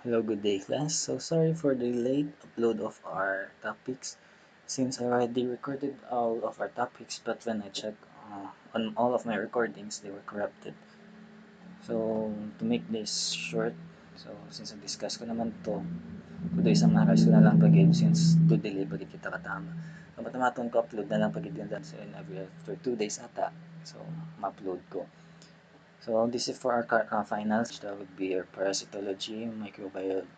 Hello, good day class. So sorry for the late upload of our topics since I already recorded all of our topics, but when I checked on all of my recordings, they were corrupted. So to make this short, so since I-discuss ko naman to, kudo isang maras ko na lang pag since to delay pag kita katama. So matamaton ko upload na lang pag so in every after 2 days ata. So ma-upload ko. So this is for our finals. That would be your parasitology, microbiology.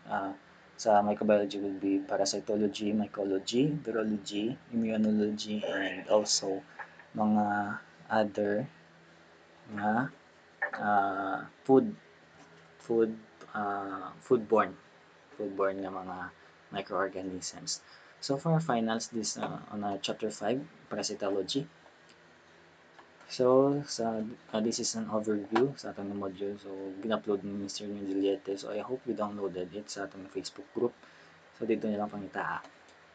Sa microbiology would be parasitology, mycology, virology, immunology, and also mga other mga food food foodborne na mga microorganisms. So for our finals, this on our chapter 5, parasitology. So, this is an overview sa atong module. So, gin-upload ni Mr. Juliette. So, I hope you downloaded it sa atong Facebook group. So, dito nilang pangita.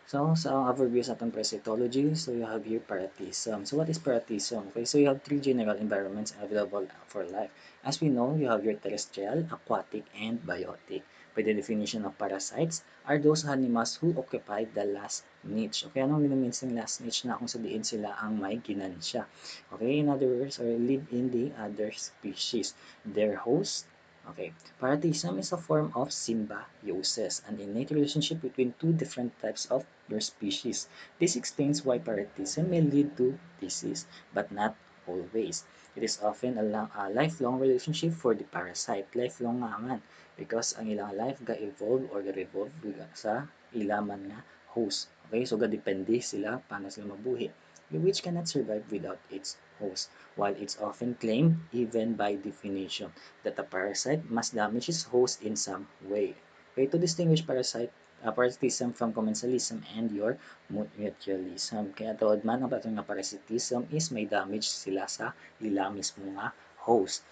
So, sa overview sa atong parasitology, so you have here Paradism. So, what is Paradism? Okay, so you have three general environments available for life. As we know, you have your terrestrial, aquatic, and biotic. By the definition of parasites, are those animals who occupy the last niche. Okay, anong means ng last niche na kung sabihin sila ang may ginansya? Okay, in other words, or live in the other species. Their host. Okay, Paradism is a form of symbiosis, an innate relationship between two different types of your species. This explains why paradism may lead to disease, but not always. It is often a lifelong relationship for the parasite. Lifelong nga man, because ang ilang life ga-evolve or ga-revolve sa ilaman nga host. Okay, so ga-depende sila paano sila mabuhi, which cannot survive without its host, while it's often claimed, even by definition, that a parasite must damage its host in some way. Okay, to distinguish parasitism from commensalism and your mutualism. Kaya tawad man ang patong nga parasitism is may damage sila sa ila mismo nga host.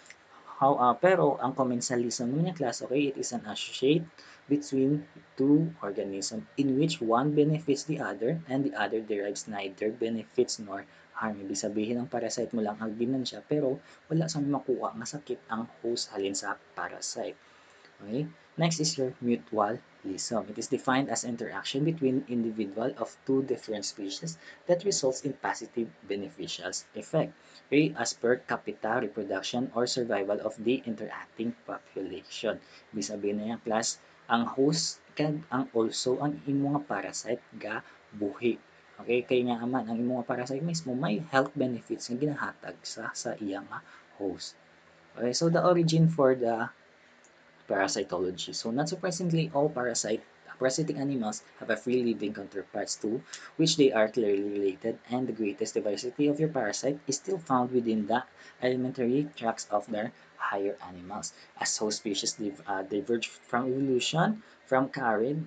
Pero ang commensalism naman niya class, okay, it is an associate between two organisms in which one benefits the other and the other derives neither benefits nor harm. Ibig sabihin, ang parasite mo lang ang ginansya pero wala sa makuha masakit ang host halin sa parasite. Okay? Next is your mutualism. It is defined as interaction between individual of two different species that results in positive beneficial effect. Okay? As per capita reproduction or survival of the interacting population. Ibig sabihin na yan, class, ang host kag ang also ang imo nga parasite ga buhi. Okay? Kaya nga aman, ang imo nga parasite mismo may health benefits nga ginahatag sa iyang host. Okay? So the origin for the parasitology. So not surprisingly, all parasitic animals have a free living counterparts too, which they are clearly related, and the greatest diversity of your parasite is still found within the alimentary tracts of their higher animals. As host species diverge from evolution, from carried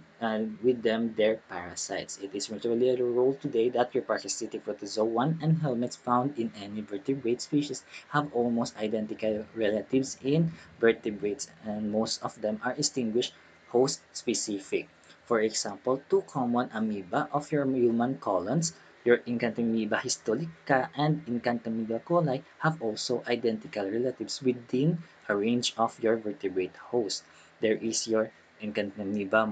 with them their parasites. It is virtually a rule today that your parasitic protozoan and helminths found in any vertebrate species have almost identical relatives in vertebrates, and most of them are distinguished host-specific. For example, two common amoeba of your human colons, your Incantamoeba histolica and Incantamoeba coli, have also identical relatives within a range of your vertebrate host. There is your Incantamoeba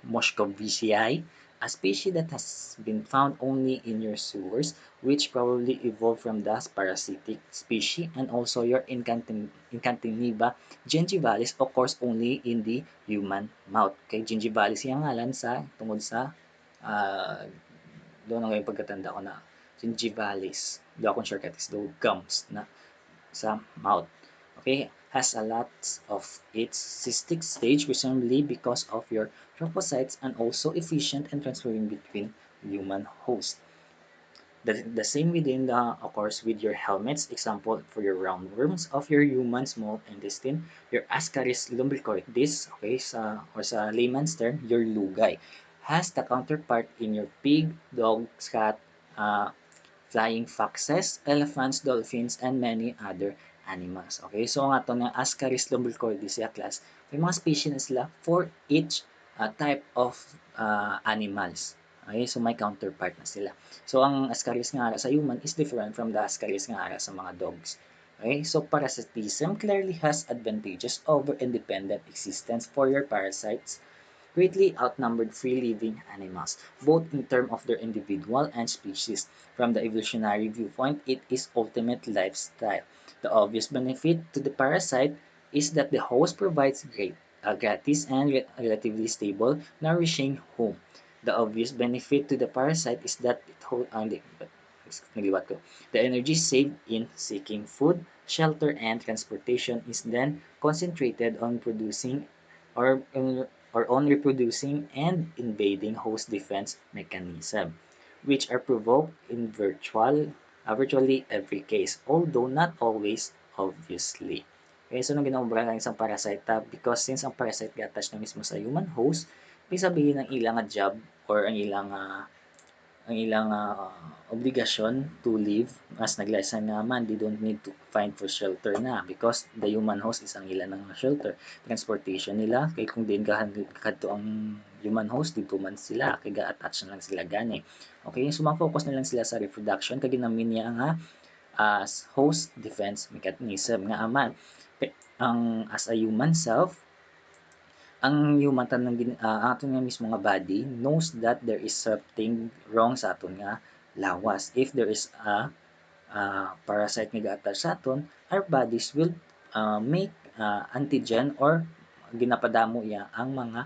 moscovicii, a species that has been found only in your sewers, which probably evolved from the parasitic species, and also your Incantamoeba gingivalis occurs only in the human mouth. Okay, gingivalis yung ngalan sa tungod sa doon ang yung pagkatanda ko na gingivalis. Do akong shortcut is do gums na sa mouth. Okay, has a lot of its cystic stage presumably because of your trophocytes and also efficient in transferring between human hosts. The same within occurs with your helmets, example for your roundworms of your human small intestine, your Ascaris lumbricoides, okay, or sa layman's term, your lugay, has the counterpart in your pig, dog, cat, flying foxes, elephants, dolphins, and many other animals. Okay, so ang ato nga Ascaris lumbricoides ya class, may mga species na sila for each type of animals. Okay, so may counterpart na sila. So ang Ascaris nga ara sa human is different from the Ascaris nga ara sa mga dogs. Okay, so parasitism clearly has advantages over independent existence for your parasites, greatly outnumbered free-living animals, both in terms of their individual and species. From the evolutionary viewpoint, it is ultimate lifestyle. The obvious benefit to the parasite is that the host provides gratis and relatively stable, nourishing home. The obvious benefit to the parasite is that the energy saved in seeking food, shelter, and transportation is then concentrated on producing or, or on reproducing and invading host defense mechanism, which are provoked in virtually every case, although not always obviously. Okay, so nung ginobra lang isang parasite because since ang parasite ga-attach na mismo sa human host, ibig sabihin ng ilang job or ang ilang obligasyon to live as naglaysan nga man they don't need to find for shelter na because the human host is ang ilan ng shelter transportation nila kay kung din kadto ang human host dito man sila kay ga-attach na lang sila gani okay so focus na lang sila sa reproduction kay ginamin niya nga as host defense mechanism nga aman ang as a human self ang human aton nga mismo nga body knows that there is something wrong sa aton nga lawas. If there is a parasite nga ga-attach sa aton, our bodies will make antigen or ginapadamo iya ang mga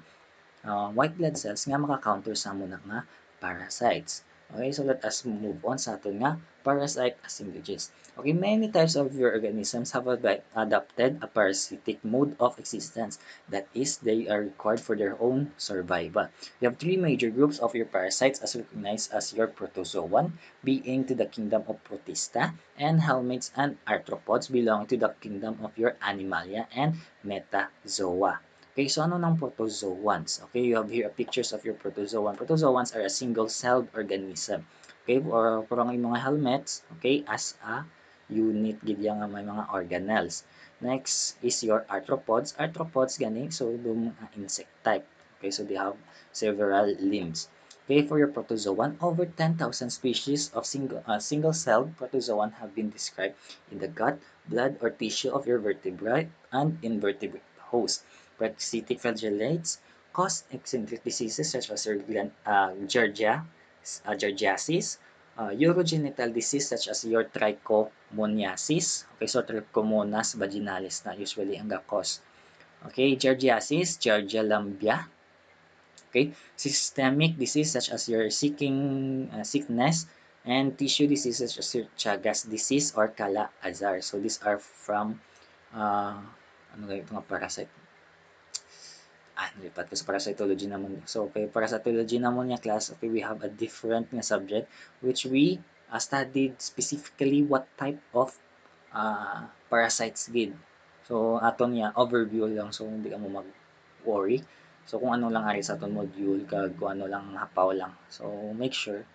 white blood cells nga maka-counter sa amo nga parasites. Okay, so let us move on sa aton nga parasite assemblages. Okay, many types of your organisms have adopted a parasitic mode of existence. That is, they are required for their own survival. You have three major groups of your parasites as recognized as your protozoan, being to the kingdom of Protista, and helminths and arthropods belong to the kingdom of your Animalia and Metazoa. Okay, so ano ng protozoans? Okay, you have here pictures of your protozoan. Protozoans are a single-celled organism. Okay, or kurang yung mga helmets, okay, as a unit gid nga may mga organelles. Next is your arthropods. Arthropods gani, so yung insect type. Okay, so they have several limbs. Okay, for your protozoan, over 10,000 species of single-celled protozoan have been described in the gut, blood, or tissue of your vertebrate and invertebrate host. Parasitic flagellates cause eccentric diseases such as Giardiasis, urogenital disease such as your trichomoniasis. Okay, so Trichomonas vaginalis na usually ang cause. Okay, Giardiasis, Giardia lamblia. Okay, systemic disease such as your sickness and tissue diseases such as your Chagas disease or Kala-Azar. So these are from ano ga ito nga parasite nalipat ko sa parasitology naman. So, okay, parasitology naman nga class, okay, we have a different nga subject which we studied specifically what type of parasites gid. So, aton nga overview lang so hindi ka mo mag-worry. So, kung ano lang ari sa aton module kag kung ano lang hapaw lang. So, make sure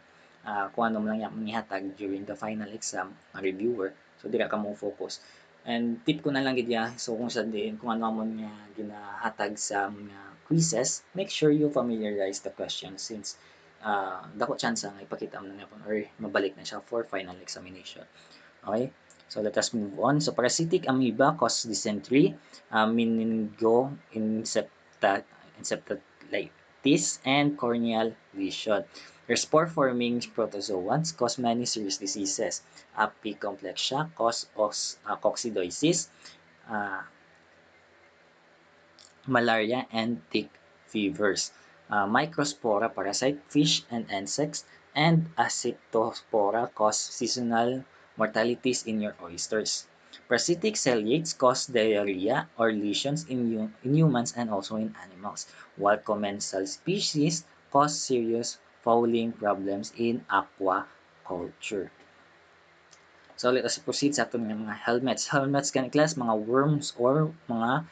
kung ano man lang ihatag during the final exam, reviewer. So, dira ka mo focus. And tip ko na lang gid so kung sa din kung ano man nga ginahatag sa mga quizzes, make sure you familiarize the questions since dako chance nga ipakita mo na or mabalik na siya for final examination. Okay? So let us move on. So parasitic amoeba cause dysentery, encephalitis, and corneal lesion. Your spore-forming protozoans cause many serious diseases. Apicomplexia cause coccidiosis, uh, malaria, and tick fevers. Microspora parasite, fish and insects, and Acetospora cause seasonal mortalities in your oysters. Parasitic ciliates cause diarrhea or lesions in humans and also in animals, while commensal species cause serious fouling problems in aquaculture. So let us proceed sa ating mga helmets. Helmets kan class mga worms or mga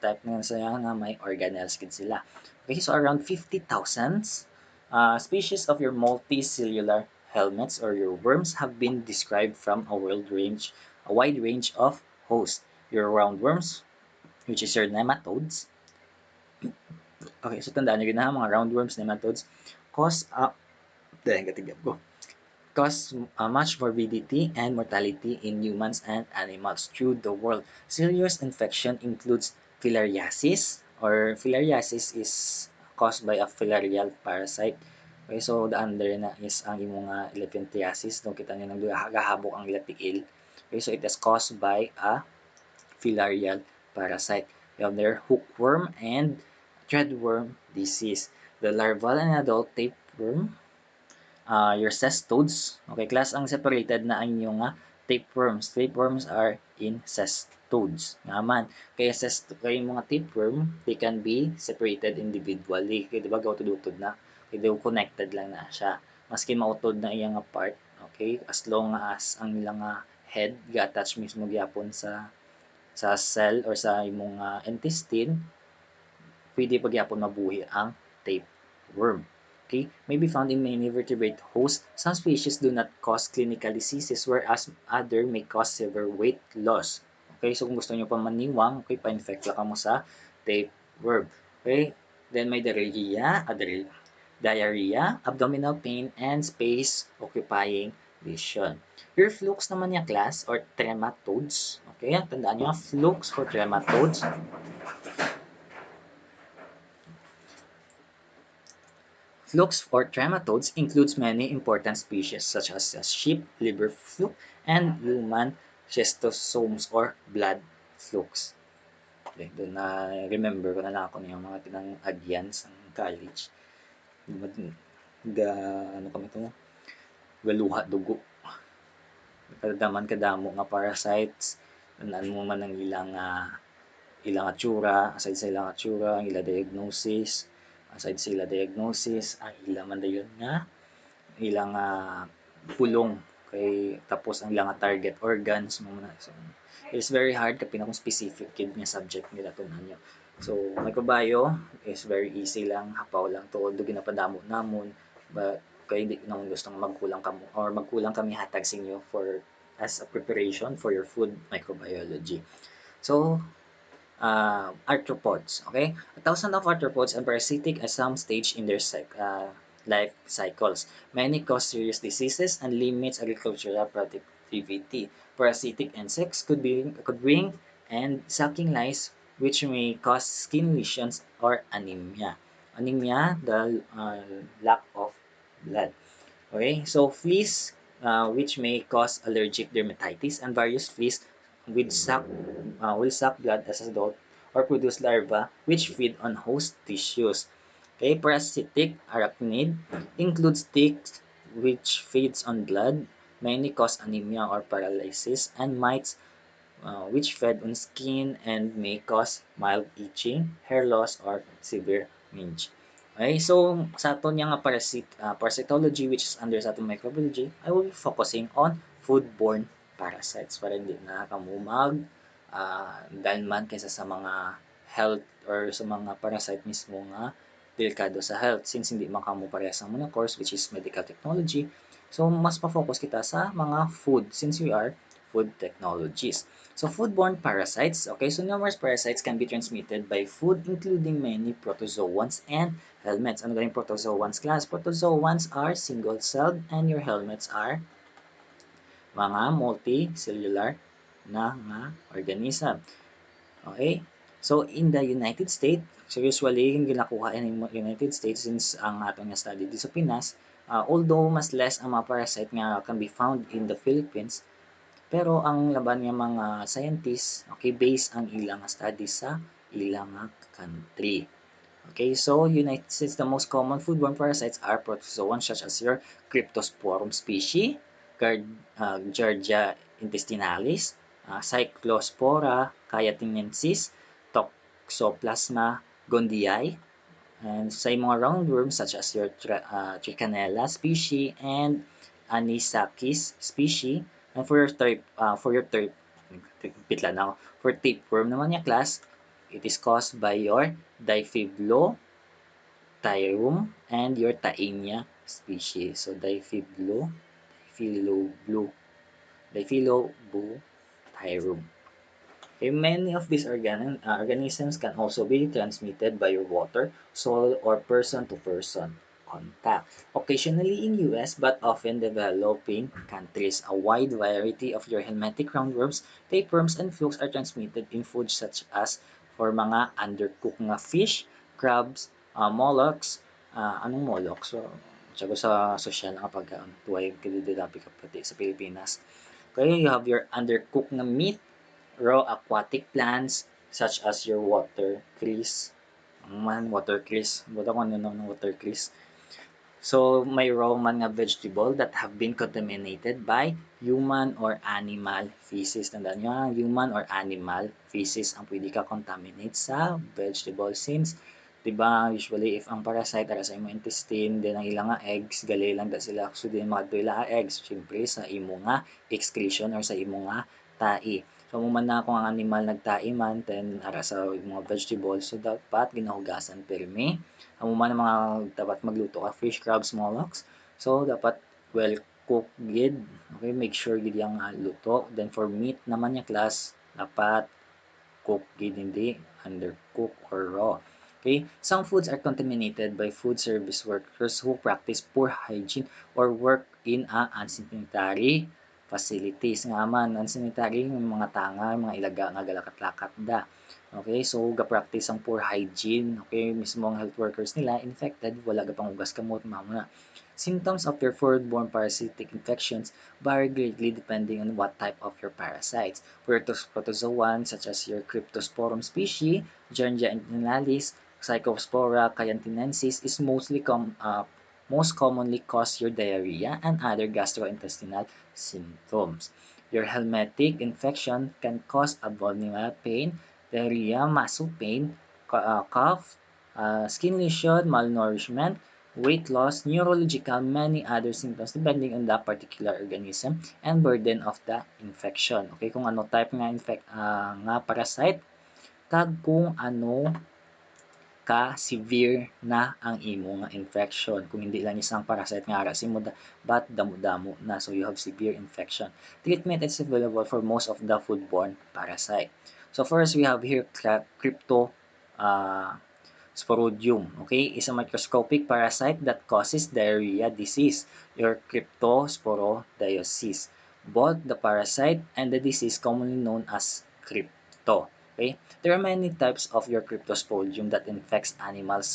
type nga saya nga may organelles gid sila. Okay, so around 50,000 species of your multicellular helmets or your worms have been described from a wide range of hosts. Your roundworms, which is your nematodes. Okay, so tandaan nyo na mga roundworms, nematodes, cause, dahil katigap ko cause much morbidity and mortality in humans and animals through the world. Serious infection includes filariasis, or filariasis is caused by a filarial parasite. Okay, so the under na is ang imong elephantiasis. No, kita niyo nagahabok ang latiil. Okay, so it is caused by a filarial parasite. We have there hookworm and threadworm disease. The larval and adult tapeworm, your cestodes. Okay, class ang separated na ang inyong tapeworms. Tapeworms are in cestodes. Naman. Kaya, kaya yung mga tapeworm, they can be separated individually. Kaya diba, gautod-utod na. Kaya connected lang na siya. Maski mautod na iyang part. Okay, as long as ang ilang head ga-attach mismo gyapon sa cell or sa imong intestine, pwede pagyapon mabuhi ang tapeworm. Okay, may be found in many vertebrate hosts. Some species do not cause clinical diseases, whereas other may cause severe weight loss. Okay, so kung gusto nyo pa maniwang, okay, pa-infect lang mo sa tapeworm. Okay, then may diarrhea, abdominal pain, and space-occupying lesion. Your flukes naman niya class or trematodes. Okay, tandaan nyo, flukes for trematodes. Flukes or trematodes includes many important species such as sheep liver fluke and human schistosomes or blood flukes. Okay, doon na remember ko na lang ako yung mga tinang-agyan sa college. Ano kami ito? Waluha dugo. Kadaman kadamo nga parasites. Naan mo man ang ilang atsura, aside sa ilang atsura, ang ila diagnosis, aside sa ila diagnosis, ang ila man dayon nga ilang pulong kay tapos ang ilang target organs mo na. So, it's very hard kapin akong specific kid nga subject nila tunan nyo. So, microbio is very easy lang, hapaw lang to, do ginapadamo namon, but kaya hindi naman gustong magkulang kami hatag sa inyo for as a preparation for your food microbiology. So, arthropods. Okay, a thousand of arthropods are parasitic at some stage in their life cycles. Many cause serious diseases and limits agricultural productivity. Parasitic insects could bring and sucking lice, which may cause skin lesions or anemia. Anemia, the lack of blood. Okay, so fleas, which may cause allergic dermatitis, and various fleas with will suck blood as adult or produce larvae which feed on host tissues. Okay, parasitic arachnid includes ticks which feeds on blood, mainly cause anemia or paralysis, and mites which fed on skin and may cause mild itching, hair loss, or severe mange. Okay, so sa aton nga parasitology which is under sa aton microbiology, I will be focusing on foodborne parasites para hindi na kamo dalman kaysa sa mga health or sa mga parasite mismo nga delikado sa health since hindi man kamo parehas ang mga course which is medical technology. So mas pa-focus kita sa mga food since we are food technologies. So foodborne parasites, okay, so numerous parasites can be transmitted by food including many protozoans and helminths. Ano yung protozoans class? Protozoans are single-celled and your helminths are mga multicellular na organism. Okay? So in the United States, so usually yung ginakuha in the United States since ang atong study dito sa Pinas, although mas less ang mga parasite nga can be found in the Philippines, pero ang laban nga mga scientists, okay, based ang ilang study sa ilang country. Okay, so United States, the most common foodborne parasites are protozoans such as your Cryptosporidium species, Giardia intestinalis, Cyclospora cayatinensis, Toxoplasma gondii, and sa mga roundworms such as your Trichinella species and Anisakis species. And for tapeworm naman yung class, it is caused by your Diphyllotirum and your Taenia species. So Diphyllobutyrum. Okay, many of these organisms can also be transmitted by your water, soil, or person to person. contact. Occasionally in US but often developing countries, a wide variety of your helmintic roundworms, tapeworms, and flukes are transmitted in foods such as for mga undercooked nga fish, crabs, mollusks, anong mollusks? So, tsaka sa social nga pagkaon, tuway kadididapi kapati sa Pilipinas. Kaya you have your undercooked na meat, raw aquatic plants such as your water crease. Ang man, water crease. Buta ko ano ng water crease. So, may raw man nga vegetable that have been contaminated by human or animal feces. Tandaan nyo, human or animal feces ang pwede ka contaminate sa vegetable since, di ba, usually if ang parasite ara sa imo intestine, then ang ilang nga eggs, gali lang da sila. So, din mga eggs, syempre sa imo nga excretion or sa imo nga tai. So, mo man na kung ang animal nagtai man, then ara sa mga vegetables, so dapat ginahugasan pirmi amo man ang mga dapat magluto ka fish, crabs, mollusks. So dapat well cooked gid. Okay, make sure gid yang luto. Then for meat naman yung class, dapat cooked gid hindi undercooked or raw. Okay, some foods are contaminated by food service workers who practice poor hygiene or work in a unsanitary facilities nga man unsanitary yung mga tanga, mga ilaga nga galakat-lakat da. Okay, so ga-practice ang poor hygiene. Okay, mismo ang health workers nila infected, wala ga panghugas kamot mamo na. Symptoms of your foodborne parasitic infections vary greatly depending on what type of your parasites. For your protozoan such as your Cryptosporidium species, Giardia intinalis, Cyclospora cayantinensis is most commonly cause your diarrhea and other gastrointestinal symptoms. Your helmintic infection can cause abdominal pain, diarrhea, muscle pain, cough, skin lesion, malnourishment, weight loss, neurological, many other symptoms depending on the particular organism and burden of the infection. Okay, kung ano type nga parasite, kag kung ano ka-severe na ang imo nga infection. Kung hindi lang isang parasite nga ara mo but damo-damo na, so you have severe infection. Treatment is available for most of the foodborne parasite. So first we have here crypto Sporidium, okay, is a microscopic parasite that causes diarrhea disease, your Cryptosporidiasis. Both the parasite and the disease commonly known as crypto. Okay, there are many types of your Cryptosporidium that infects animals,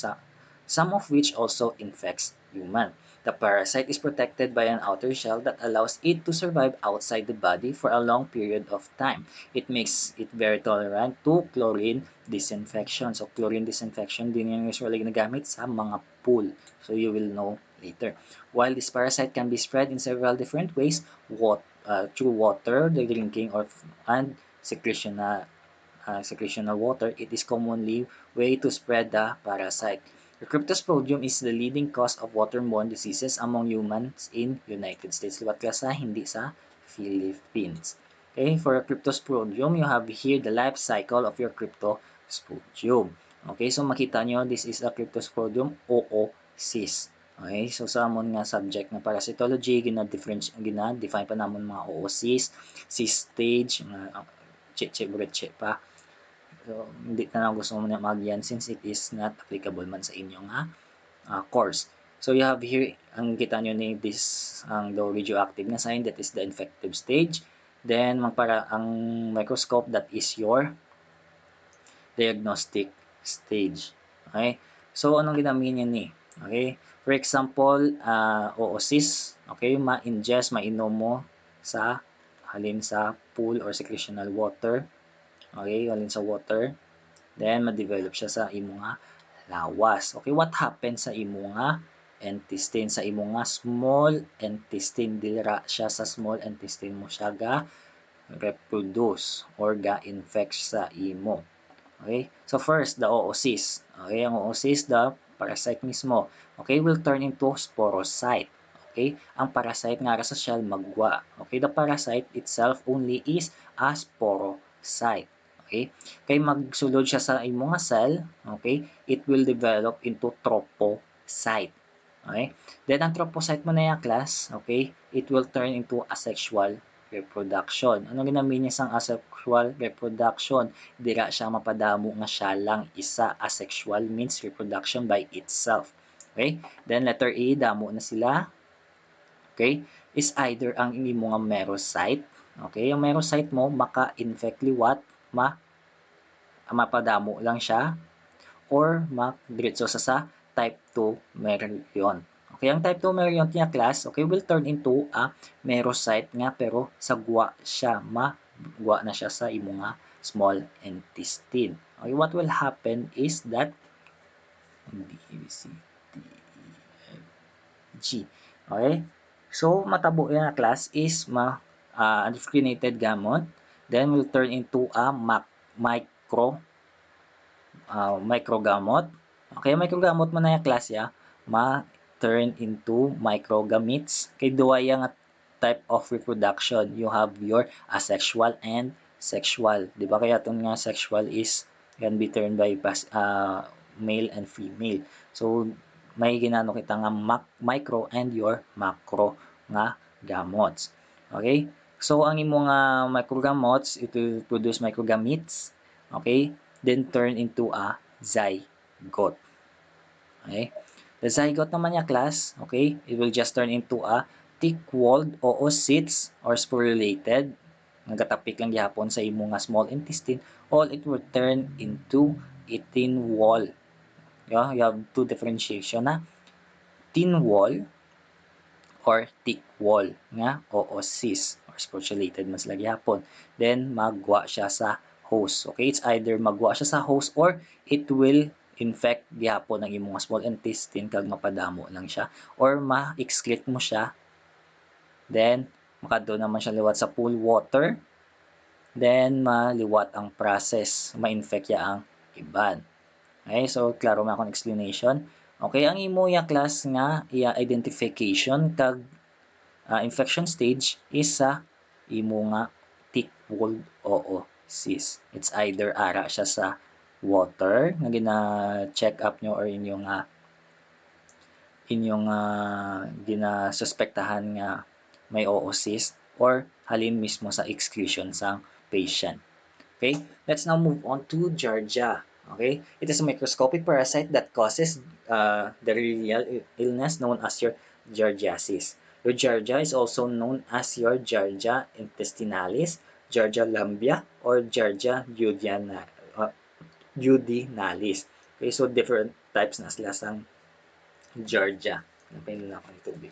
some of which also infects human. The parasite is protected by an outer shell that allows it to survive outside the body for a long period of time. It makes it very tolerant to chlorine disinfection. So, chlorine disinfection din yung usually ginagamit sa mga pool. So, you will know later. While this parasite can be spread in several different ways, through water, the drinking, and secretional water, it is commonly way to spread the parasite. The Cryptosporidium is the leading cause of waterborne diseases among humans in United States. Liwat ka sa hindi sa Philippines. Okay, for a Cryptosporidium, you have here the life cycle of your Cryptosporidium. Okay, so makita nyo, this is a Cryptosporidium oocyst. Okay, so sa amon nga subject na parasitology, gina-define pa namon mga oocyst, cyst stage, cheche pa. So, hindi na lang gusto mo na magyan since it is not applicable man sa inyong course. So, you have here, ang kita nyo ni this, ang the radioactive na sign, that is the infective stage. Then, ang microscope, that is your diagnostic stage. Okay? So, anong ginamit niya ni? Okay? For example, oocyst, okay, ma-ingest, mainom mo sa halin sa pool or secretional water. Okay, halin sa water. Then, ma-develop siya sa imo nga lawas. Okay, what happens sa imo nga intestine? Sa imo nga small intestine, dira siya sa small intestine mo siya ga reproduce or ga infect sa imo. Okay, so first, the oocyst. Okay, ang oocyst, the parasite mismo, okay, will turn into sporocyte. Okay, ang parasite nga sa shell magwa. Okay, the parasite itself only is a sporocyte. Okay, kay magsulod siya sa imong cell, okay, it will develop into tropocyte. Okay, then ang tropocyte mo na yung class, okay, it will turn into asexual reproduction. Ano ginamit niya sang asexual reproduction? Dira siya mapadamo nga siya lang isa. Asexual means reproduction by itself. Okay? Then letter A, damo na sila. Okay? Is either ang imo nga merocyte. Okay? Yung merocyte mo, maka-infect liwat, mapadamo lang siya, or diretso sa type 2 meron. Okay, ang type 2 meron niya class, okay, will turn into a merocyte nga pero sagwa siya, magwa na siya sa imo nga small intestine. Okay, what will happen is that B, C, D, E, F, G. Okay? So, matabo yan class is undifferentiated gamut, then will turn into a microgamot. Okay, microgamot mo na yung klase ma-turn into microgametes. Kay duwa yung type of reproduction. You have your asexual and sexual. Di ba? Kaya itong nga sexual is can be turned by male and female. So, may ginano kita nga micro and your macro nga gamots. Okay? So, ang imo nga microgamots, it will produce microgametes. Okay? Then turn into a zygote. Okay? The zygote naman niya class, okay, it will just turn into a thick-walled oocytes or sporulated. Nagatapik lang gihapon sa imo nga small intestine, or it will turn into a thin wall. Yeah, you have two differentiation na thin wall or thick wall nga oocyst or sporulated mas lagi hapon. Then magwa siya sa host. Okay, it's either magwa siya sa host or it will infect gihapon ang imong small intestine kag mapadamo lang siya or ma-excrete mo siya. Then makadto naman siya liwat sa pool water. Then maliwat ang process, ma-infect ya ang iban. Okay, so klaro man akong explanation. Okay, ang imo ya class nga identification kag infection stage is sa imo nga thick-walled oocyst. It's either ara siya sa water nga gina-check up nyo or inyong ginasuspektahan nga may oocyst or halin mismo sa excretion sa patient. Okay, let's now move on to Giardia. Okay, it is a microscopic parasite that causes the real illness known as your Giardiasis. Your Giardia is also known as your Giardia intestinalis, Giardia lambia, or Giardia duodenalis. Okay, so different types na sila sa Giardia. Napin lang ako ng tubig.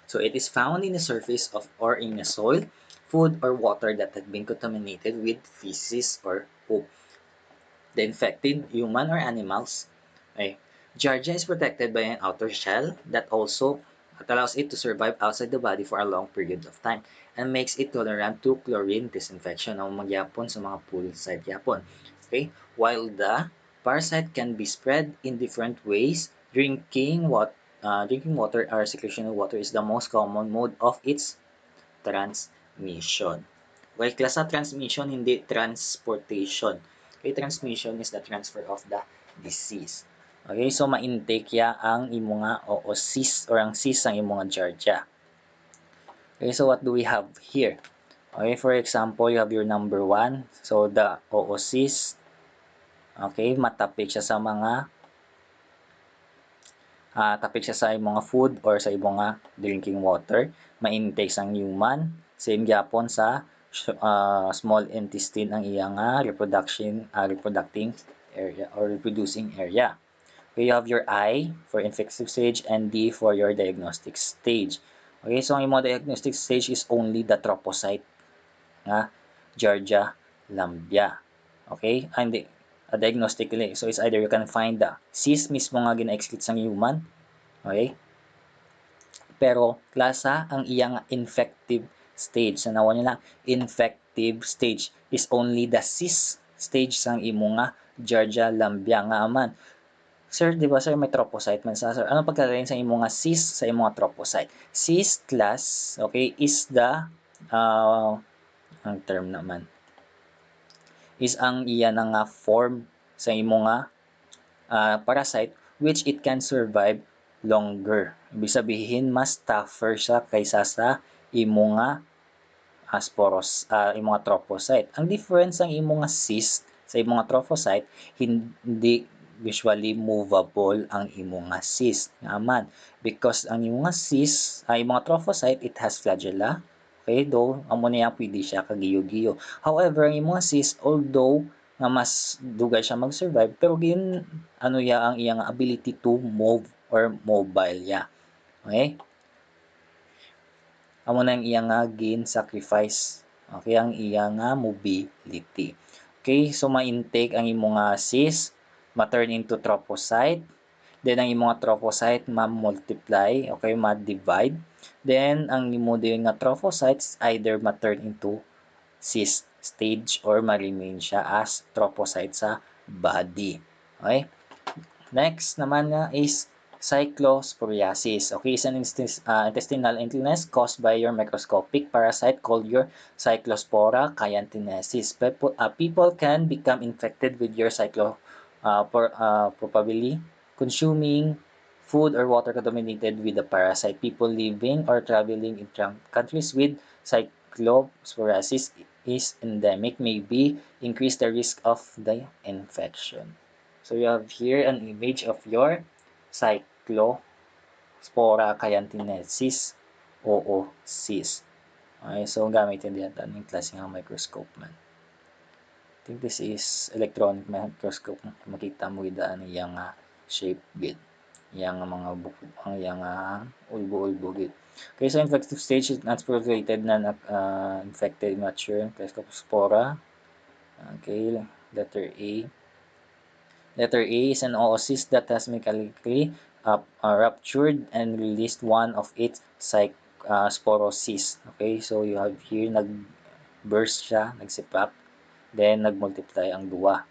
So it is found in the surface of or in the soil, food, or water that had been contaminated with feces or poop. The infected human or animals. Okay. Giardia is protected by an outer shell that allows it to survive outside the body for a long period of time and makes it tolerant to chlorine disinfection o magyapon sa mga poolside yapon. Okay? While the parasite can be spread in different ways, drinking water or secretion of water is the most common mode of its transmission. While class sa transmission, hindi transportation. Okay, transmission is the transfer of the disease. Okay, so ma-intake ya ang imo nga oocyst or ang cyst ang imo nga Giardia. Okay, so what do we have here? Okay, for example, you have your number 1. So the oocyst, okay, matapik siya sa mga tapik siya sa imong food or sa imong drinking water. Ma-intake sang human. Same gyapon sa small intestine ang iyang reproducting area or reproducing area. Okay, you have your I for infective stage and D for your diagnostic stage. Okay, so ang imong diagnostic stage is only the trophocyte nga Giardia lambia. Okay, and diagnostically, so it's either you can find the cyst mismo nga gina-excrete sang human. Okay, pero klasa ang iyang infective stage. So nawa nila infective stage is only the cyst stage sang imo nga Giardia lambia nga aman. Sir, di ba sir, may trophocyte man sa sir? Ano pagkakaroon sa imo nga cyst sa imo nga trophocyte? Cyst class, okay, is the ang term naman is ang iya na nga form sa imo nga parasite which it can survive longer. Ibig sabihin, mas tougher siya kaysa sa imo nga imong nga trophocyte. Ang difference ang imong nga cyst sa imong nga trophocyte, hindi usually movable ang imong nga cyst naman because ang imong nga cyst ay imong nga trophocyte, it has flagella. Okay, though amo niya pwede siya kagiyo-giyo. However, ang imong nga cyst, although nga mas dugay siya mag-survive, pero gin ano ya ang iyang ability to move or mobile ya. Okay? Amo na ang iyang nga gin-sacrifice. Okay, ang iyang nga mobility. Okay, so ma-intake ang imong nga cyst, ma-turn into trophocyte, then ang imong nga trophocyte ma-multiply, okay, ma-divide. Then ang imo din nga trophocytes either ma-turn into cyst stage or ma-remain siya as trophocyte sa body. Okay? Next naman nga is Cyclosporiasis. Okay, is an intestinal illness caused by your microscopic parasite called your Cyclospora cyantinesis. People can become infected with your probably consuming food or water contaminated with the parasite. People living or traveling in countries with Cyclosporiasis is endemic may be increase the risk of the infection. So you have here an image of your Cyclospora cyantinesis o cyst. Okay, so gamitin din natin yung klase ng microscope man. I think this is electronic microscope. Makita mo idaan iyang shape gid. Iyang mga bukod, ang iyang ulbo-ulbo gid. Okay, so infective stage is not proliferated na infected mature Cyclospora. Okay, letter A. Letter A is an oocyst that has mechanically ruptured and released one of its sporocysts. Okay, so you have here nag-burst siya, nagsipak, then nagmultiply ang duwa.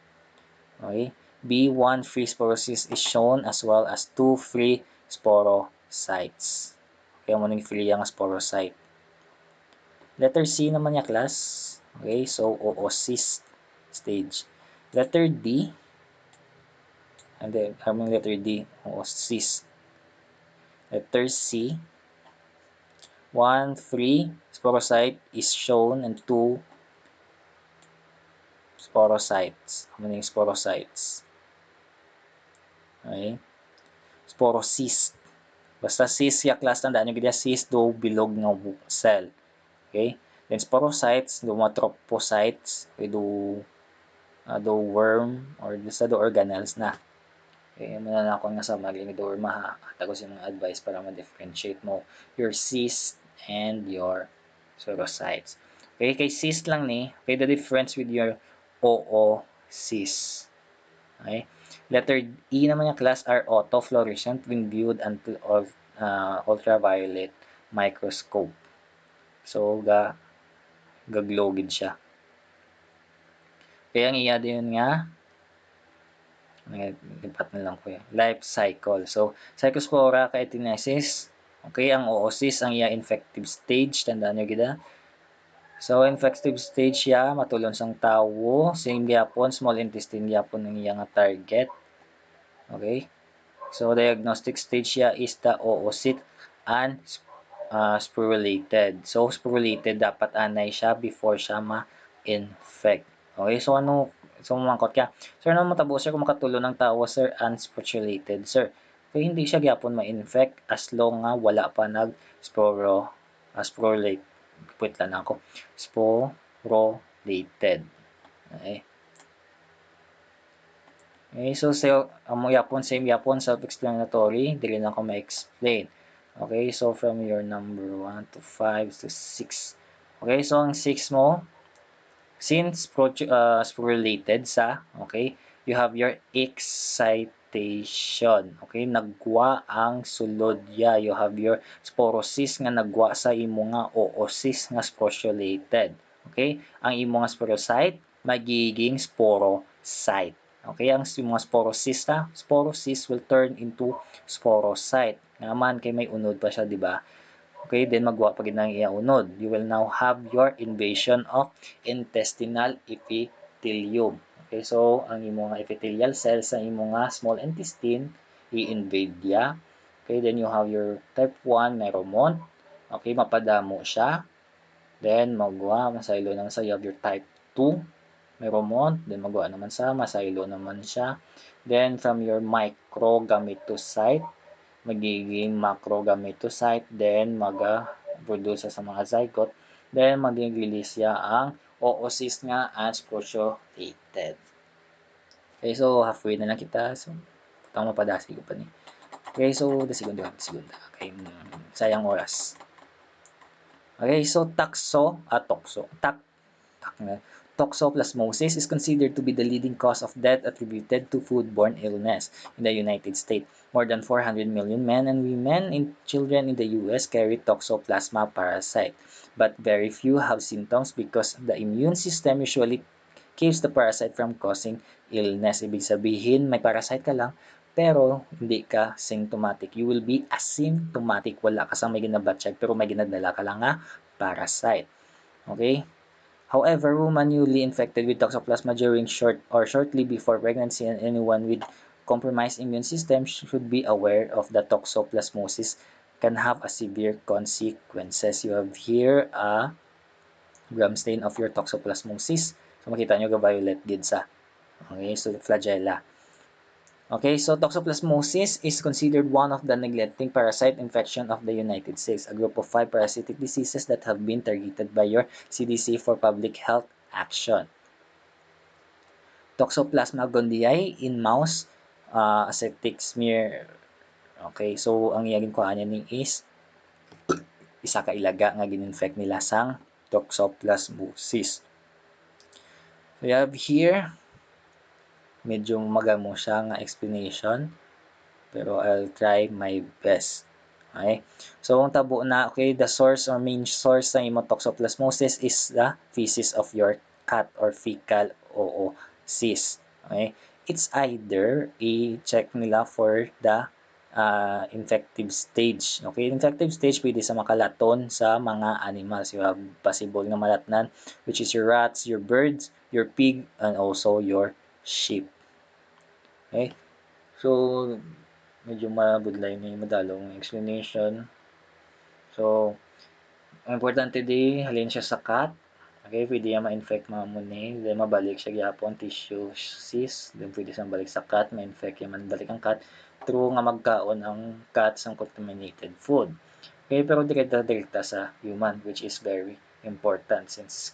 Okay, B, one free sporocyst is shown as well as two free sporocytes. Okay, mo ning free ang sporocyte. Letter C naman niya class. Okay, so oocyst stage. Letter D, and then aming letter D, oocyst. Letter C, one free sporocyte is shown and two sporocytes. Aming sporocytes. Okay. Sporocyst. Basta cyst ya class, tandaan nyo gaya cyst do bilog nga cell. Okay. Then sporocytes, do mga trophocytes, okay, do worm or sa do organelles na. Okay, muna na ako nga summary ni do worm ha. Atagos yung mga advice para ma-differentiate mo your cyst and your sporocytes. Okay, kay cyst lang ni, okay, the difference with your oocyst. Okay. Letter E naman yung class are autofluorescent when viewed until ultraviolet microscope. So, gaglogid siya. Kaya ang iya din nga, lipat na lang ko yan, life cycle. So, Cyclospora cyantinesis, okay, ang oocyst, ang iya infective stage, tandaan nyo gida. So, infective stage siya, matulon sang tawo, same gyapon, small intestine gyapon ang iya nga target. Okay? So, diagnostic stage siya is the oocyte and sporulated. So, sporulated dapat anay siya before siya ma-infect. Okay? So, mangkot ka. Sir, ano matabo, sir, kung makatulo ng tawo, sir, unsporulated, sir? Kaya hindi siya gyapon ma-infect as long nga wala pa sporulate. Pwit lang ako. Sporulated. Okay? Okay, so same yapon, self-explanatory, dili na ko ma-explain. Okay, so from your number 1 to 5 to 6. Okay, so ang 6 mo, since related sa, okay, you have your excitation. Okay, nagwa ang sulod ya. You have your sporocyst nga nagwa sa imo nga oocyst nga sporulated. Okay, ang imo nga sporocyte magiging sporocyte. Okay, ang mga sporocyst will turn into sporocyte. Naman kay may unod pa siya, di ba? Okay, then magwa pa gid nang iya unod. You will now have your invasion of intestinal epithelium. Okay, so ang imo nga epithelial cells sa imo nga small intestine i-invade ya. Okay, then you have your type 1 meromont. Okay, mapadamo siya. Then, magawa, masaylo naman sa you have your type 2, meromont. Then, magawa naman sa, masaylo naman siya. Then, from your microgametocyte, magiging macrogametocyte. Then, mag-produce sa mga zygote. Then, mag-release siya ang oocyst nga as cruciated. Okay, so halfway na lang kita. So, tama pa dasi ko pa ni. Okay, so, segunda. Okay, sayang oras. Okay, so toxoplasmosis is considered to be the leading cause of death attributed to foodborne illness in the United States. More than 400 million men and women and children in the US carry toxoplasma parasite, but very few have symptoms because the immune system usually keeps the parasite from causing illness. Ibig sabihin, may parasite ka lang, pero hindi ka symptomatic. You will be asymptomatic. Wala ka sa may ginabatsyag, pero may ginadala ka lang nga parasite. Okay? However, women newly infected with toxoplasma during shortly before pregnancy and anyone with compromised immune system should be aware of the toxoplasmosis can have a severe consequences. You have here a gram stain of your toxoplasmosis. So makita nyo ga-violet gid sa. Okay, so flagella. Okay, so toxoplasmosis is considered one of the neglecting parasite infection of the United States, a group of 5 parasitic diseases that have been targeted by your CDC for public health action. Toxoplasma gondii in mouse, ascetic smear. Okay, so ang iyagin ko anya ni is isa ka ilaga nga gininfect nila sang toxoplasmosis. We have here medyo magamo siya nga explanation, pero I'll try my best. Okay? So, ang tabo na, okay, the source or main source ng imong toxoplasmosis is the feces of your cat or fecal oocyst. Okay? It's either i-check nila for the infective stage. Okay? Infective stage pwede sa makalaton sa mga animals. You have possible na malatnan, which is your rats, your birds, your pig, and also your sheep. Okay? So, medyo mabudlay ni madalong explanation. So, ang importante di halin siya sa cat. Okay, pwede yan ma-infect mga muni. Then mabalik siya gyapon tissue cyst. Then pwede siyang balik sa cat, ma-infect yan man balik ang cat. True nga magkaon ang cat sa contaminated food. Okay, pero direkta sa human, which is very important since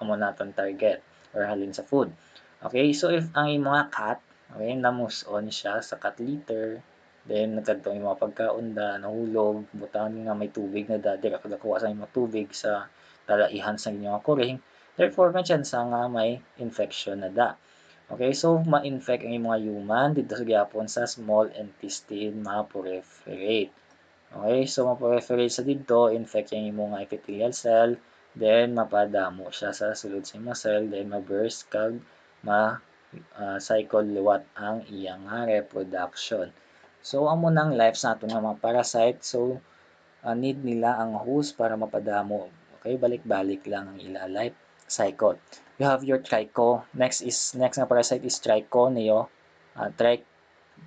amo naton target or halin sa food. Okay, so if ang mga cat, okay, namuson siya sa cat litter, then nagkadto yung mga pagkaunda, nahulog, butang nga may tubig na dadi, kakakuha sa mga tubig sa talaihan sa inyong kuring, therefore may chance nga may infection na da. Okay, so ma-infect ang mga human dito sa gyapon sa small intestine ma-proliferate. Okay, so ma-proliferate sa dito, infect yung mga epithelial cell, then mapadamo siya sa sulod sa imong cell, then ma-burst kag cycle liwat ang iyang reproduction. So, amo nang life sa ato nga mga parasite. So, need nila ang host para mapadamo. Okay, balik-balik lang ang ila life cycle. You have your tricho. Next na parasite is trichoneo.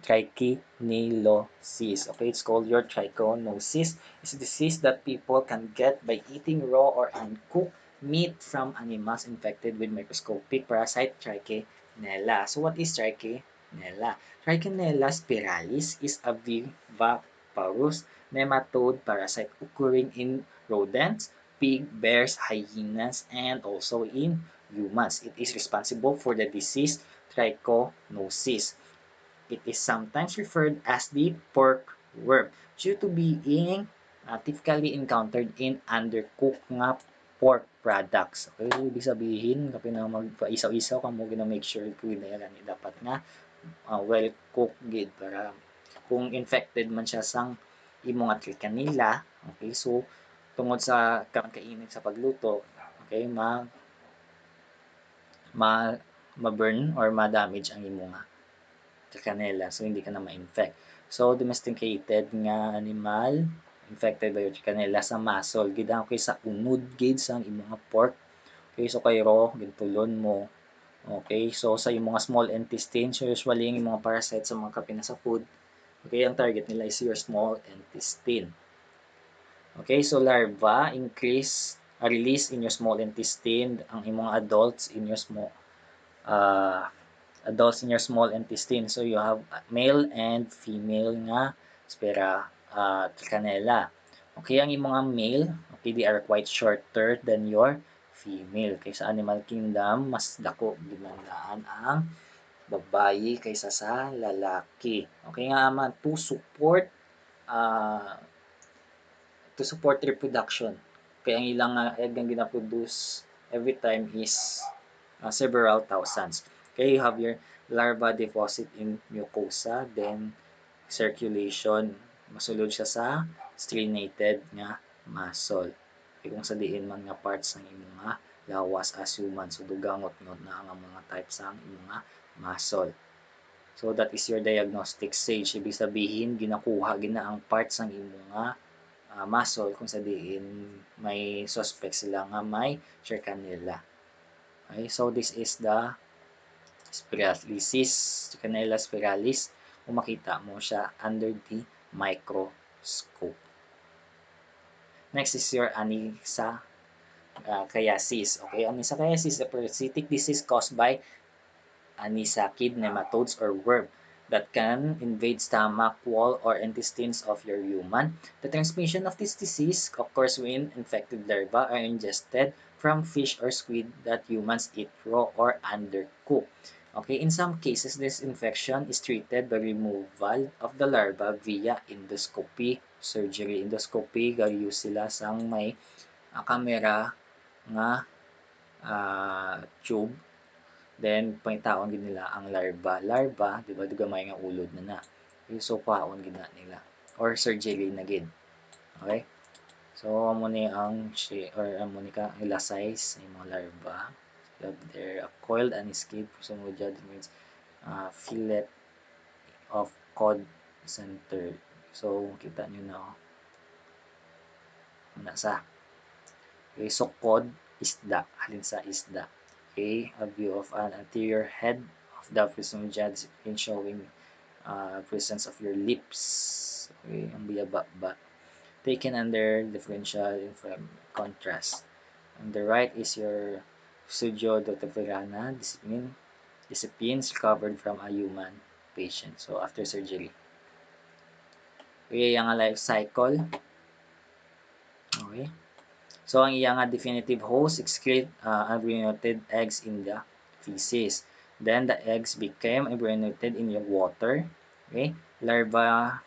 Trichinilosis. Okay, it's called your trichinosis. It's a disease that people can get by eating raw or uncooked meat from animals infected with microscopic parasite Trichinella. So what is Trichinella? Trichinella spiralis is a viviparous nematode parasite occurring in rodents, pig, bears, hyenas, and also in humans. It is responsible for the disease trichinosis. It is sometimes referred as the pork worm due to being typically encountered in undercooked nga pork products. Okay, ibig sabihin, kapag na magpa-isaw-isaw ka mo, gina-make sure kung na yan, dapat nga well cooked gid para kung infected man siya sang imong kanila, okay, so tungod sa kainit sa pagluto, okay, ma-burn or ma-damage ang imong kanila, so hindi ka na ma-infect. So domesticated nga animal infected by kanila sa muscle gid okay sa unod gid sa imong pork. Okay, so kay raw gintulon mo. Okay, so sa yung mga small intestine, so usually yung mga parasites sa mga kapina sa food, okay, ang target nila is your small intestine. Okay, so larva increase release in your small intestine ang imong adults in your uh, small intestine. So you have male and female nga tricanella. Okay, ang imong male, okay, they are quite shorter than your female. Kay sa animal kingdom, mas dako ginandaan ang babayi kaysa sa lalaki. Okay nga man, uh, to support reproduction. Kaya ang ilang egg ang gina-produce every time is several thousands. Okay, you have your larva deposit in mucosa, then circulation, masulod siya sa striated nga muscle. Okay, kung sa diin man nga parts ng imong mga lawas as human, so dugangot-ngot na ang mga types ng imong nga muscle. So that is your diagnostic stage. Ibig sabihin, ginakuha gina ang parts ng imong nga muscle kung sa diin may suspect sila nga may Trichinella. Okay, so this is the spiralis, Trichinella spiralis. Kung makita mo siya under the microscope. Next is your Anisakiasis. Okay, Anisakiasis is a parasitic disease caused by anisakid nematodes or worm that can invade stomach, wall, or intestines of your human. The transmission of this disease occurs when infected larvae are ingested from fish or squid that humans eat raw or undercooked. Okay, in some cases, this infection is treated by removal of the larva via endoscopy surgery. Endoscopy, use sila sang may kamera nga tube. Then, pangitaon gid nila ang larva. Larva, di ba, gamay nga ulod na na. So, paon gid na nila. Or surgery na gid. Okay? So, amo ni ang amo ni ka ila size ng mga larva. You have there a coiled and escape. Sunod dyan means fillet of cod center. So, kita nyo na. Muna sa. Okay, so cod, isda. Halin sa isda. Okay, a view of an anterior head of the Physiognomy in showing presence of your lips. Okay, ang biyaba-ba. Taken under differential contrast. On the right is your Pseudodoteperana disciplines recovered from a human patient. So, after surgery. Okay, yung life cycle. Okay. So, ang iyang definitive host excrete embryonated eggs in the feces. Then, the eggs became embryonated in your water. Okay? Larva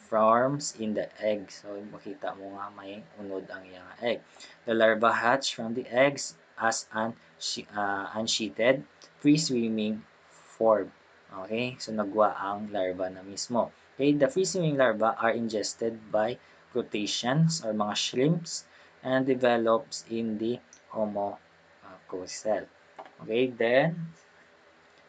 forms in the egg. So, makita mo nga may unod ang iyang egg. The larva hatch from the eggs as an unsheathted, free-swimming form. Okay? So, nagwa ang larva na mismo. Okay? The free-swimming larva are ingested by crustaceans or mga shrimps and develops in the homococcal. Okay? Then,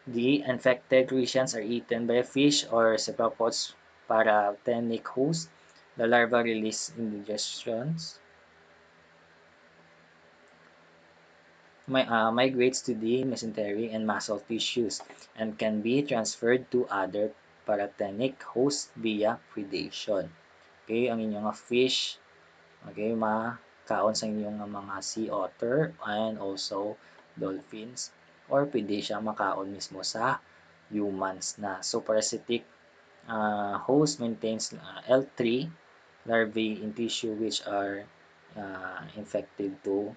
the infected crustaceans are eaten by a fish or cephalopods paratenic host. The larva release indigestions migrates to the mesentery and muscle tissues and can be transferred to other paratenic hosts via predation. Okay, ang inyong fish, okay, makaon sa inyong mga sea otter and also dolphins, or pwede siya makaon mismo sa humans na. So, parasitic host maintains L3 larvae in tissue which are infected to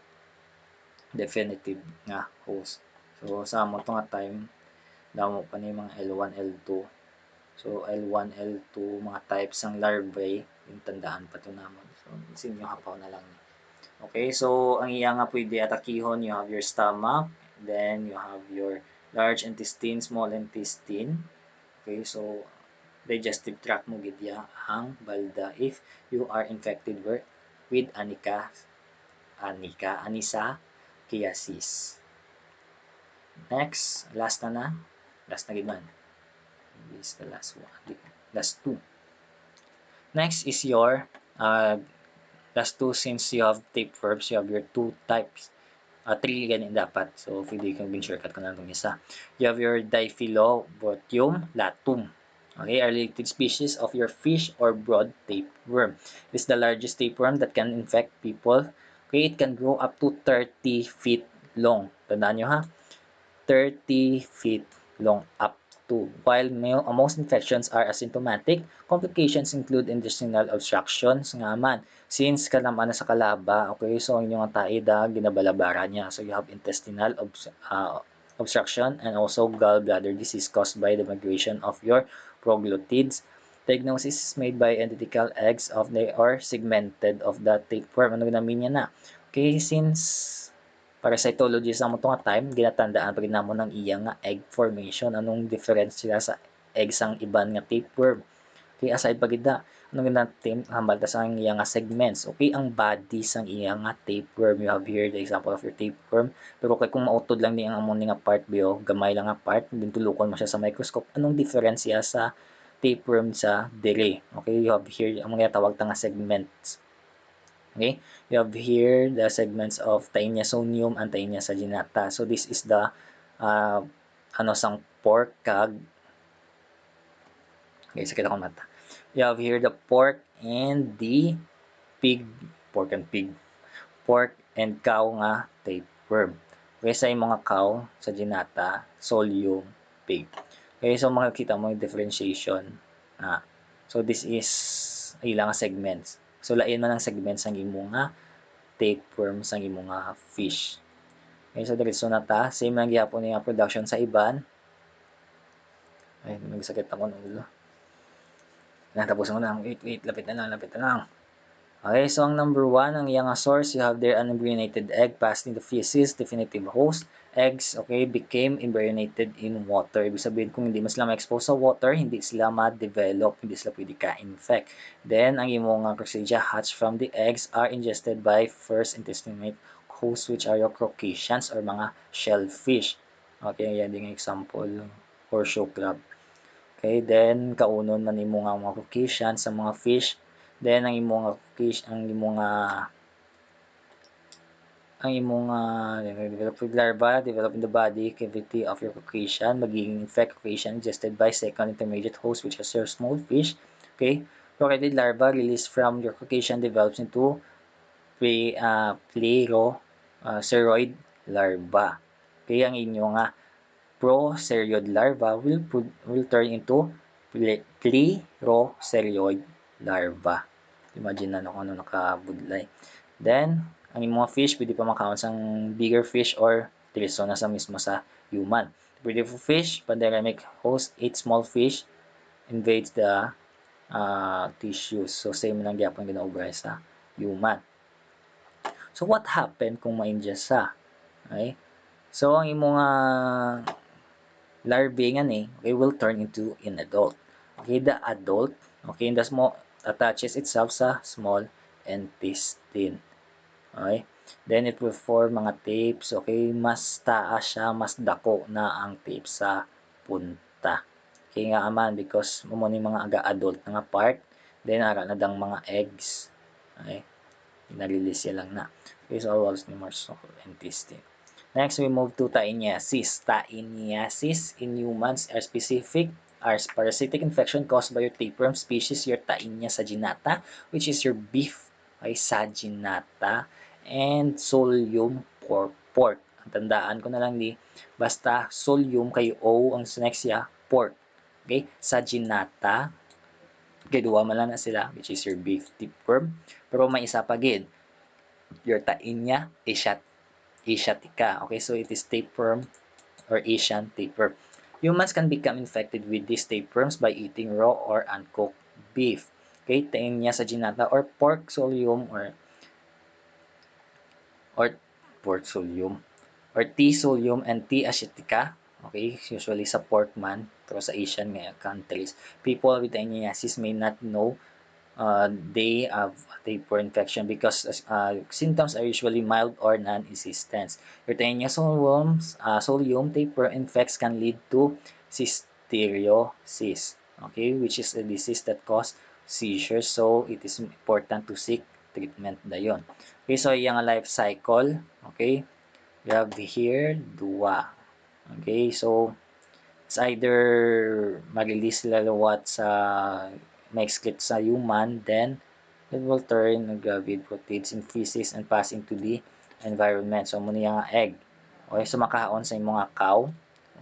definitive nga host. So, sa mo nga time, damo pa ni mga L1, L2. So, L1, L2, mga types ng larvae, yung tandaan pa ito naman. So, sinyo hapaw na lang. Okay, so, ang iya nga pwede atakihon, you have your stomach, then you have your large intestine, small intestine. Okay, so, digestive tract mo gidya ang balda if you are infected with Anisakiasis. Next, last na. Last na gid man. This is the last one. Last two. Next is your last two, since you have tapeworms, you have your two types. Three ganin dapat. So, pwede kang bin-shortcut ko na itong isa. You have your Diphyllobotium latum. Okay, a related species of your fish or broad tapeworm. This is the largest tapeworm that can infect people Okay, it can grow up to 30 feet long. Tandaan nyo ha, 30 feet long up to. While most infections are asymptomatic, complications include intestinal obstructions nga man. Since kalaman na sa kalaba, okay, so ang inyong taida, ginabalabara niya. So you have intestinal obstruction and also gallbladder disease caused by the migration of your proglottids. Diagnosis is made by identical eggs of the or segmented of the tapeworm. Ano namin niya na? Okay, since parasitologist na mo itong time, ginatandaan pa rin namo ng iya nga egg formation. Anong difference sila sa eggs ang iban nga tapeworm? Okay, aside pa gid anong ginatim hambal ta sa iya nga segments. Okay, ang body sang iya nga tapeworm. You have here the example of your tapeworm. Pero kay kung mautod lang ni ang among nga part bio, gamay lang nga part, din tulukon mo siya sa microscope. Anong difference siya sa tapeworm sa dere? Okay, you have here ang mga tawag ta nga segments. Okay, you have here the segments of Taenia sonium and Taenia saginata. So this is the sang pork kag. Okay, sakit akong mata. You have here the pork and the pig, pork and pig, pork and cow nga tapeworm. Okay, sa mga cow, saginata, solium, pig. Okay, so makikita mo yung differentiation. So this is ilang segments. So lain man ang segments ang imo nga tapeworms ang imong nga fish. Okay, so diretso na ta. Same lang gyapon nga production sa iban. Ay, nagsakit ako ng ulo. Natapos ko na. Wait, lapit na lang. Okay, so ang number 1, ang iyang source, you have there an embryonated egg passed in the feces, definitive host. Eggs, okay, became embryonated in water. Ibig sabihin, kung hindi mo sila ma-expose sa water, hindi sila ma-develop, hindi sila pwede ka-infect. Then, ang imong Coccidia hatched from the eggs are ingested by first intestinate hosts, which are your crustaceans or mga shellfish. Okay, yan din example, horseshoe crab. Okay, then kaunon man imo nga mga crustaceans sa mga fish. Then ang imong fish, ang imong develop larva, develop in the body cavity of your crustacean, magiging infect crustacean ingested by second intermediate host, which is your small fish. Okay, procreated larva released from your crustacean develops into pleroceroid larva. Okay, ang inyong proceroid larva will turn into pleroceroid larva. Imagine na kung ano nakabudlay. Then, ang mga fish, pwede pa makakount sang bigger fish or diretso na sa mismo sa human. Breeding for fish, pandemic host, 8 small fish invades the tissues. So, same lang gyapon ginaobra sa human. So, what happened kung ma-ingest sa? Okay? So, ang imong larvae nga ni, okay, will turn into an adult. Okay, the adult, okay, the small attaches itself sa small intestine. Okay? Then it will form mga tapes. Okay? Mas taas siya, mas dako na ang tape sa punta. Okay nga aman because mo ni mga aga-adult nga part. Then ara na dang mga eggs. Okay? Nalilis lang na. Okay, so walls ni Marshall intestine. Next, we move to Taeniasis. Taeniasis in humans are parasitic infection caused by your tapeworm species, your Taenia saginata, which is your beef, ay saginata, and solium pork. Ang tandaan ko na lang basta solium kay O ang next siya, pork. Okay, saginata, kay duwa man lang na sila, which is your beef tapeworm. Pero may isa pa gid, your Taenia asiatica. Okay, so it is tapeworm or Asian tapeworm. Humans can become infected with these tapeworms by eating raw or uncooked beef. Okay, Taenia saginata or pork solium or pork solium or T solium and T asiatica. Okay, usually sa pork man, pero sa Asian countries, people with Taeniasis may not know they have tapeworm infection because symptoms are usually mild or non-existent. Rutenia solium tapeworm infects can lead to cysticeriosis, okay, which is a disease that causes seizures. So it is important to seek treatment dayon. Okay, so yung life cycle, okay, we have here dua. Okay, so it's either mag-release sila luwat sa may excrete sa human, then It will turn with proteins in feces and pass into the environment. So, muna yung egg. Okay, so makaon sa mga cow.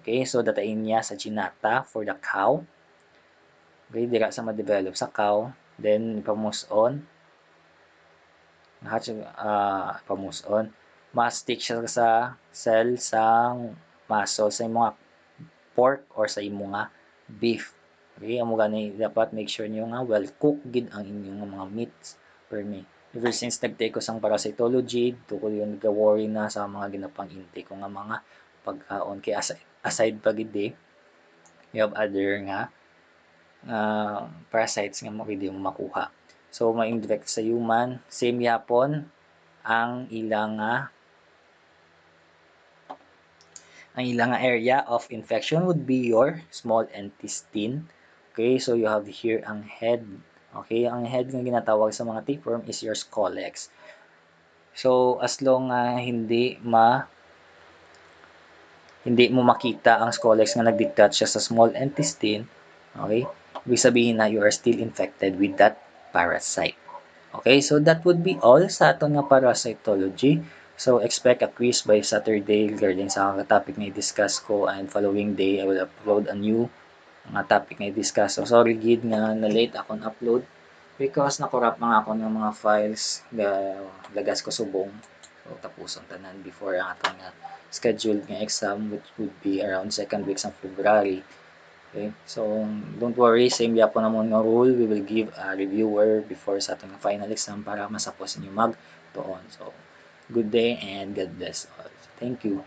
Okay, so datain niya sa ginata for the cow. Okay, dira sa ma-develop sa cow. Then, pamuson. Pamuson. Ma-stick siya sa cell sa muscle sa mga pork or sa mga beef. Okay, amo gani dapat make sure niyo nga well cooked gid ang inyong mga meats per me. Ever since nag-take ko sang parasitology, tukod yung nag-worry na sa mga ginapang intake ko nga mga pagkaon. Kay aside pa gid you have other nga parasites nga mo pwede mo makuha. So, ma-infect sa human, same yapon ang ilang area of infection would be your small intestine. Okay, so you have here ang head. Okay, ang head nga ginatawag sa mga tapeworm is your scolex. So, as long hindi mo makita ang scolex nga nag-detach siya sa small intestine, okay, ibig sabihin na you are still infected with that parasite. Okay, so that would be all sa aton nga parasitology. So, expect a quiz by Saturday regarding sa topic na i-discuss ko, and following day, I will upload a new nga topic na i-discuss. So, sorry gid nga na-late akong upload because nakurap mga ako ng mga files lagas ko subong. So, tapuson tanan before ang atong nga scheduled nga exam, which would be around second weeks of February. Okay, so don't worry, same yapon na mo nga rule. We will give a reviewer before sa atong final exam para masapos ninyo mag-tuon. So, good day and God bless all. Thank you.